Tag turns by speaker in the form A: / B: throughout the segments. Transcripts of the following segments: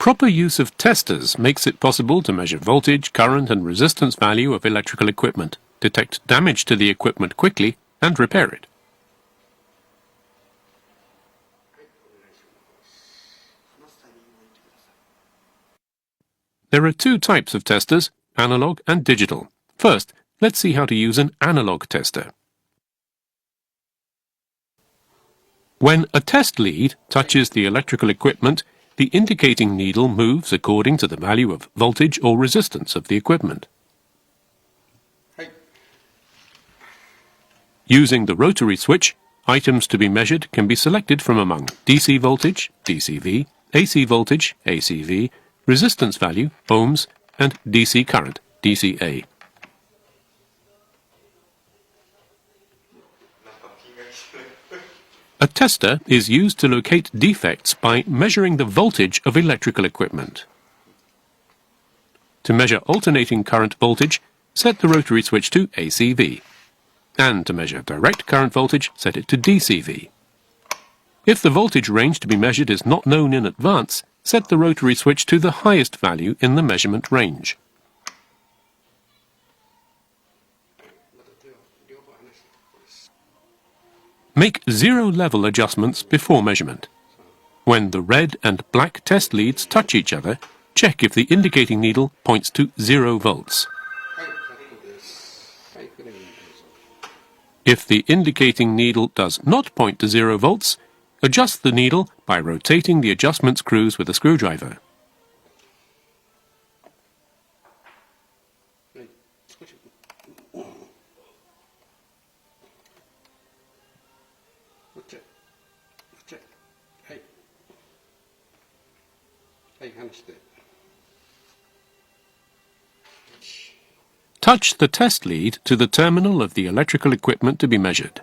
A: Proper use of testers makes it possible to measure voltage, current and resistance value of electrical equipment, detect damage to the equipment quickly and repair it. There are two types of testers, analog and digital. First, let's see how to use an analog tester. When a test lead touches the electrical equipment, the indicating needle moves according to the value of voltage or resistance of the equipment. Using the rotary switch, items to be measured can be selected from among DC voltage, DCV, AC voltage, ACV, resistance value, ohms, and DC current, DCA. A tester is used to locate defects by measuring the voltage of electrical equipment. To measure alternating current voltage, set the rotary switch to ACV. And to measure direct current voltage, set it to DCV. If the voltage range to be measured is not known in advance, set the rotary switch to the highest value in the measurement range. Make zero-level adjustments before measurement. When the red and black test leads touch each other, check if the indicating needle points to 0 volts. If the indicating needle does not point to 0 volts, adjust the needle by rotating the adjustment screws with a screwdriver. Touch the test lead to the terminal of the electrical equipment to be measured.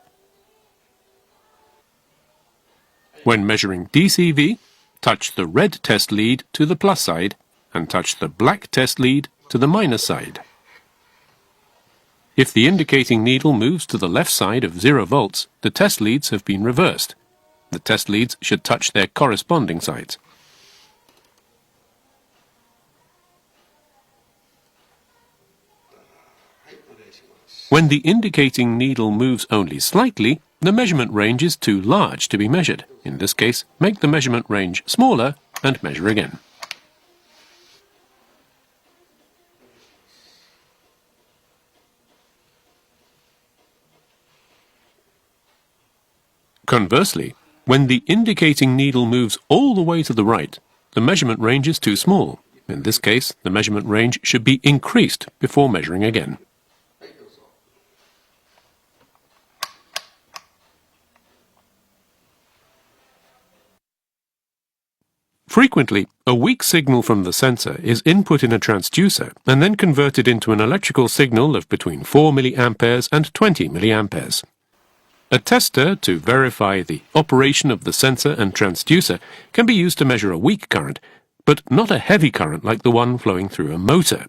A: When measuring DCV, touch the red test lead to the plus side and touch the black test lead to the minus side. If the indicating needle moves to the left side of 0 volts, the test leads have been reversed. The test leads should touch their corresponding sides. When the indicating needle moves only slightly, the measurement range is too large to be measured. In this case, make the measurement range smaller and measure again. Conversely, when the indicating needle moves all the way to the right, the measurement range is too small. In this case, the measurement range should be increased before measuring again. Frequently, a weak signal from the sensor is input in a transducer and then converted into an electrical signal of between 4 mA and 20 mA. A tester to verify the operation of the sensor and transducer can be used to measure a weak current, but not a heavy current like the one flowing through a motor.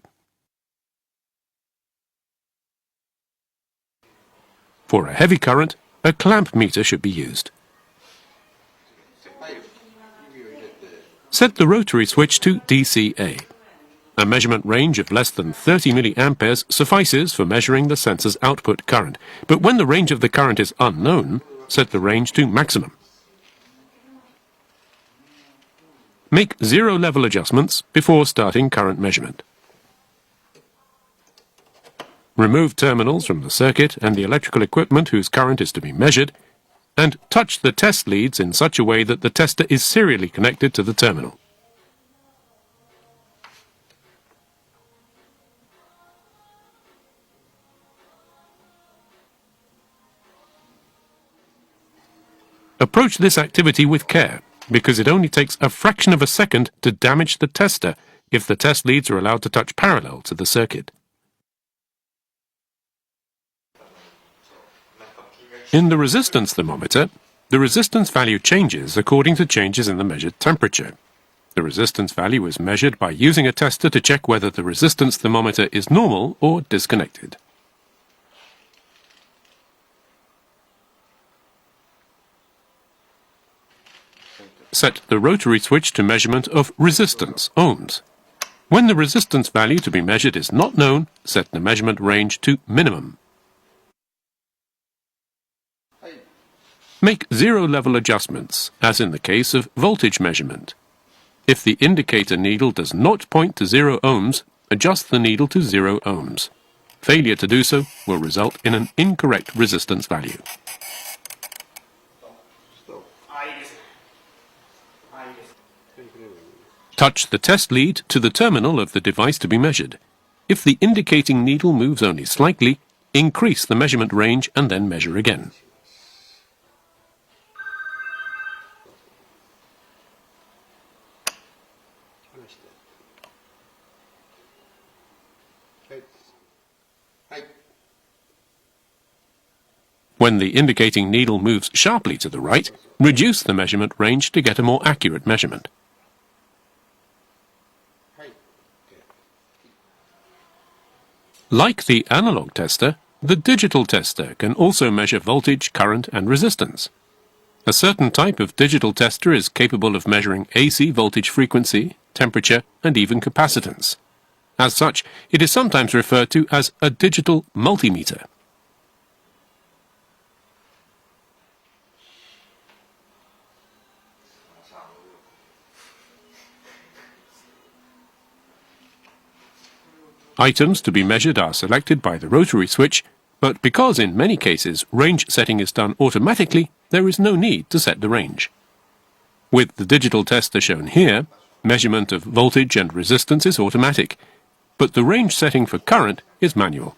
A: For a heavy current, a clamp meter should be used. Set the rotary switch to DCA. A measurement range of less than 30 mA suffices for measuring the sensor's output current, but when the range of the current is unknown, set the range to maximum. Make zero-level adjustments before starting current measurement. Remove terminals from the circuit and the electrical equipment whose current is to be measured, and touch the test leads in such a way that the tester is serially connected to the terminal. Approach this activity with care, because it only takes a fraction of a second to damage the tester if the test leads are allowed to touch parallel to the circuit. In the resistance thermometer, the resistance value changes according to changes in the measured temperature. The resistance value is measured by using a tester to check whether the resistance thermometer is normal or disconnected. set the rotary switch to measurement of resistance, ohms. When the resistance value to be measured is not known, set the measurement range to minimum. Make zero-level adjustments, as in the case of voltage measurement. If the indicator needle does not point to 0 ohms, adjust the needle to 0 ohms. Failure to do so will result in an incorrect resistance value. Touch the test lead to the terminal of the device to be measured. If the indicating needle moves only slightly, increase the measurement range and then measure again. When the indicating needle moves sharply to the right, reduce the measurement range to get a more accurate measurement. Like the analog tester, the digital tester can also measure voltage, current, and resistance. A certain type of digital tester is capable of measuring AC voltage frequency, temperature, and even capacitance. As such, it is sometimes referred to as a digital multimeter. Items to be measured are selected by the rotary switch, but because in many cases range setting is done automatically, there is no need to set the range. With the digital tester shown here, measurement of voltage and resistance is automatic, but the range setting for current is manual.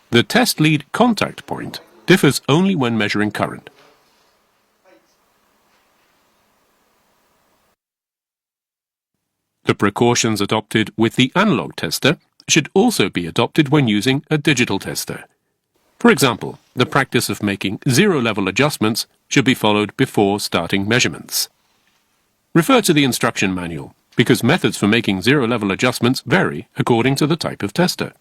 A: The test lead contact point differs only when measuring current. The precautions adopted with the analog tester should also be adopted when using a digital tester. For example, the practice of making zero-level adjustments should be followed before starting measurements. Refer to the instruction manual, because methods for making zero-level adjustments vary according to the type of tester.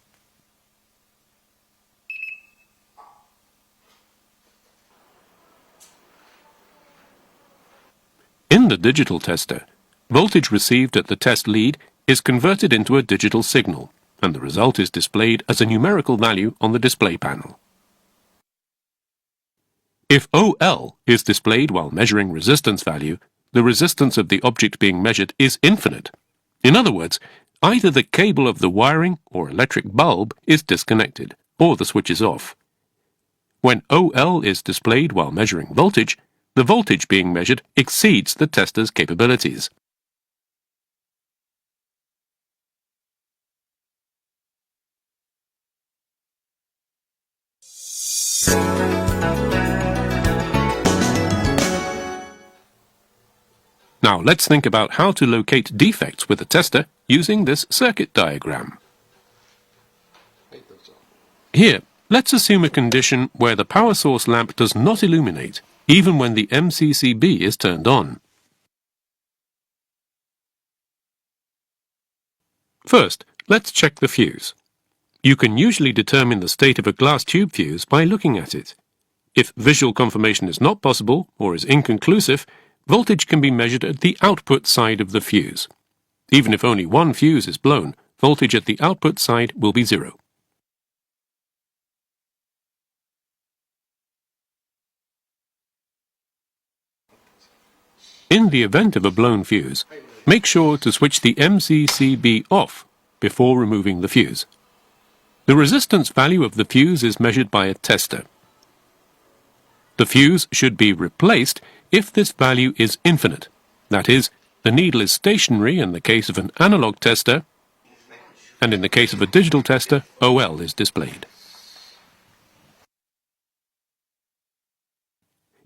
A: In the digital tester, voltage received at the test lead is converted into a digital signal, and the result is displayed as a numerical value on the display panel. If OL is displayed while measuring resistance value, the resistance of the object being measured is infinite. In other words, either the cable of the wiring or electric bulb is disconnected, or the switch is off. When OL is displayed while measuring voltage, the voltage being measured exceeds the tester's capabilities. Now let's think about how to locate defects with a tester using this circuit diagram. Here, let's assume a condition where the power source lamp does not illuminate, even when the MCCB is turned on. First, let's check the fuse. You can usually determine the state of a glass tube fuse by looking at it. If visual confirmation is not possible or is inconclusive, voltage can be measured at the output side of the fuse. Even if only one fuse is blown, voltage at the output side will be 0. In the event of a blown fuse, make sure to switch the MCCB off before removing the fuse. The resistance value of the fuse is measured by a tester. The fuse should be replaced if this value is infinite. That is, the needle is stationary in the case of an analog tester, and in the case of a digital tester, OL is displayed.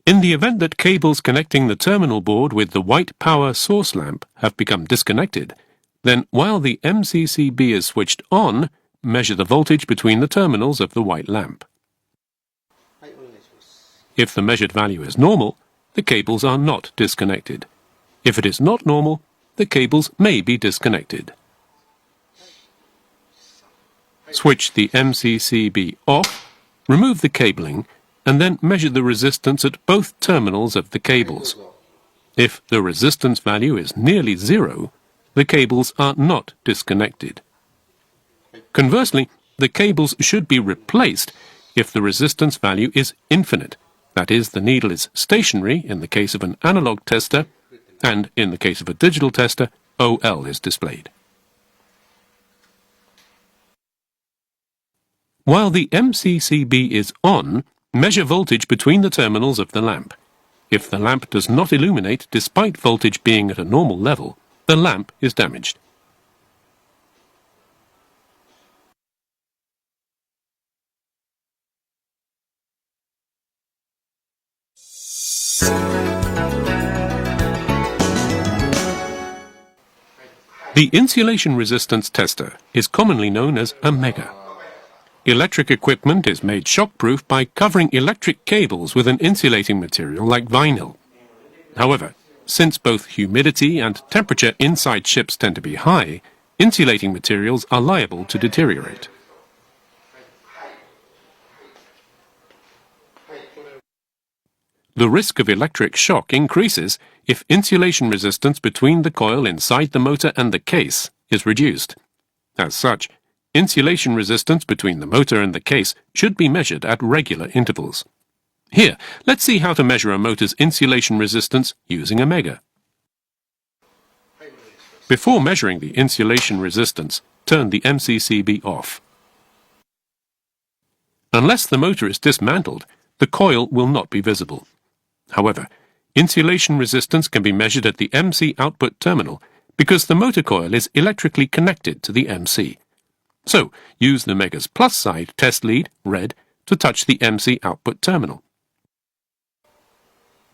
A: In the event that cables connecting the terminal board with the white power source lamp have become disconnected, then while the MCCB is switched on, measure the voltage between the terminals of the white lamp. If the measured value is normal, the cables are not disconnected. If it is not normal, the cables may be disconnected. Switch the MCCB off, remove the cabling, and then measure the resistance at both terminals of the cables. If the resistance value is nearly zero, the cables are not disconnected. Conversely, the cables should be replaced if the resistance value is infinite. That is, the needle is stationary in the case of an analog tester, and in the case of a digital tester, OL is displayed. While the MCCB is on, measure voltage between the terminals of the lamp. If the lamp does not illuminate despite voltage being at a normal level, the lamp is damaged. The insulation resistance tester is commonly known as a megger. Electric equipment is made shockproof by covering electric cables with an insulating material like vinyl. However, since both humidity and temperature inside ships tend to be high, insulating materials are liable to deteriorate. The risk of electric shock increases if insulation resistance between the coil inside the motor and the case is reduced. As such, insulation resistance between the motor and the case should be measured at regular intervals. Here, let's see how to measure a motor's insulation resistance using a megger. Before measuring the insulation resistance, turn the MCCB off. Unless the motor is dismantled, the coil will not be visible. However, insulation resistance can be measured at the MC output terminal because the motor coil is electrically connected to the MC. So, use the megger's plus side test lead, red, to touch the MC output terminal.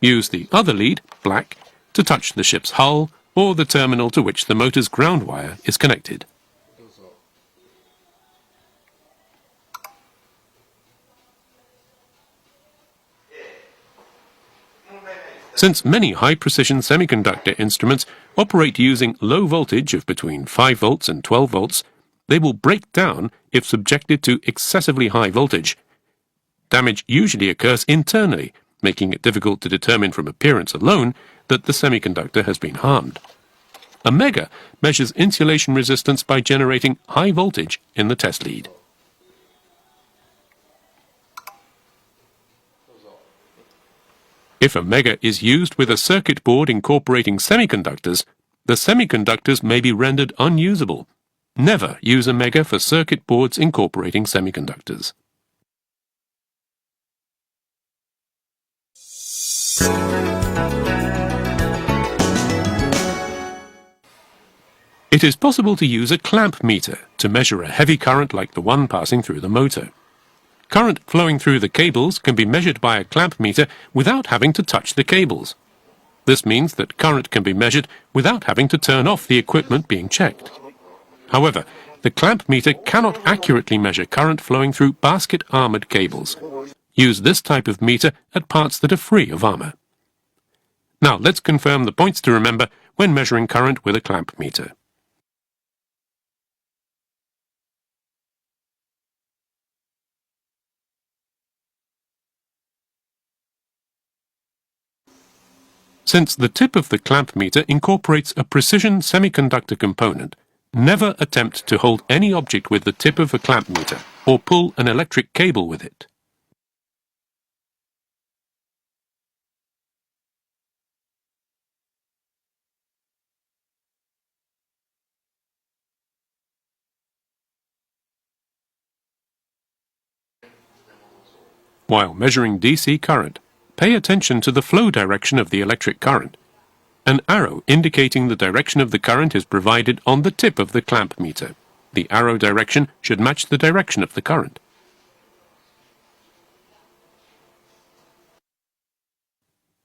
A: Use the other lead, black, to touch the ship's hull or the terminal to which the motor's ground wire is connected. Since many high-precision semiconductor instruments operate using low voltage of between 5 volts and 12 volts, they will break down if subjected to excessively high voltage. Damage usually occurs internally, making it difficult to determine from appearance alone that the semiconductor has been harmed. A megger measures insulation resistance by generating high voltage in the test lead. If a megger is used with a circuit board incorporating semiconductors, the semiconductors may be rendered unusable. Never use a megger for circuit boards incorporating semiconductors. It is possible to use a clamp meter to measure a heavy current like the one passing through the motor. Current flowing through the cables can be measured by a clamp meter without having to touch the cables. This means that current can be measured without having to turn off the equipment being checked. However, the clamp meter cannot accurately measure current flowing through basket-armored cables. Use this type of meter at parts that are free of armor. Now let's confirm the points to remember when measuring current with a clamp meter. Since the tip of the clamp meter incorporates a precision semiconductor component, never attempt to hold any object with the tip of a clamp meter or pull an electric cable with it. While measuring DC current, pay attention to the flow direction of the electric current. An arrow indicating the direction of the current is provided on the tip of the clamp meter. The arrow direction should match the direction of the current.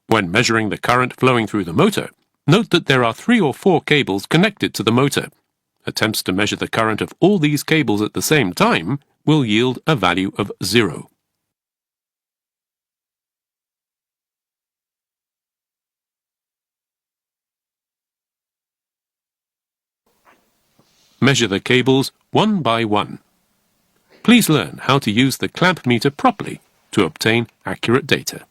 A: When measuring the current flowing through the motor, note that there are 3 or 4 cables connected to the motor. Attempts to measure the current of all these cables at the same time will yield a value of 0. Measure the cables one by one. Please learn how to use the clamp meter properly to obtain accurate data.